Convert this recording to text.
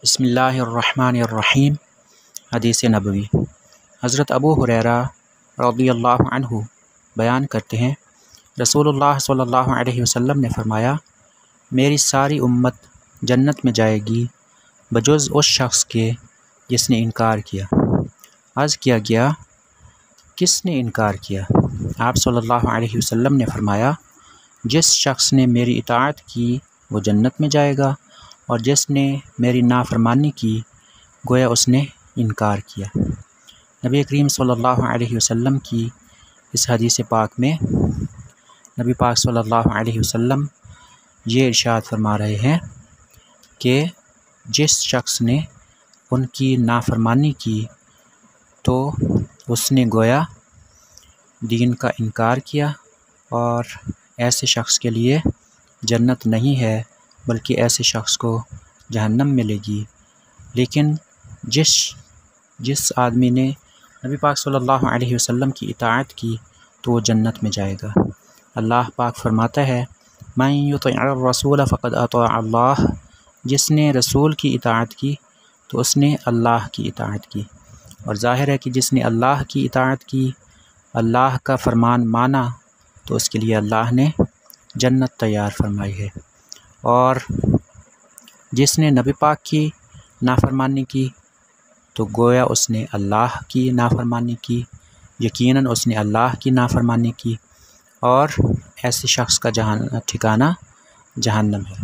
بسم اللہ الرحمن الرحیم۔ حدیث نبوی۔ حضرت ابو ہریرہ رضی اللہ عنہ بیان کرتے ہیں، رسول اللہ صلی اللہ علیہ وسلم نے فرمایا، میری ساری امت جنت میں جائے گی بجز اس شخص کے جس نے انکار کیا۔ عرض کیا گیا، کس نے انکار کیا؟ آپ صلی اللہ علیہ وسلم نے فرمایا، جس شخص نے میری اطاعت کی وہ جنت میں جائے گا، اور جس نے میری نافرمانی کی گویا اس نے انکار کیا۔ نبی کریم صلی اللہ علیہ وسلم کی اس حدیث پاک میں نبی پاک صلی اللہ علیہ وسلم یہ ارشاد فرما رہے ہیں کہ جس شخص نے ان کی نافرمانی کی تو اس نے گویا دین کا انکار کیا، اور ایسے شخص کے لیے جنت نہیں ہے بلکہ ایسے شخص کو جہنم ملے گی۔ لیکن جس آدمی نے نبی پاک صلی اللہ علیہ وسلم کی اطاعت کی تو وہ جنت میں جائے گا۔ اللہ پاک فرماتا ہے، من یطع الرسول فقد اطاع اللہ، جس نے رسول کی اطاعت کی تو اس نے اللہ کی اطاعت کی۔ اور ظاہر ہے کہ جس نے اللہ کی اطاعت کی، اللہ کا فرمان مانا، تو اس کے لیے اللہ نے جنت تیار فرمائی ہے۔ اور جس نے نبی پاک کی نافرمانی کی تو گویا اس نے اللہ کی نافرمانی کی، یقیناً اس نے اللہ کی نافرمانی کی، اور ایسے شخص کا ٹھکانہ جہنم ہے۔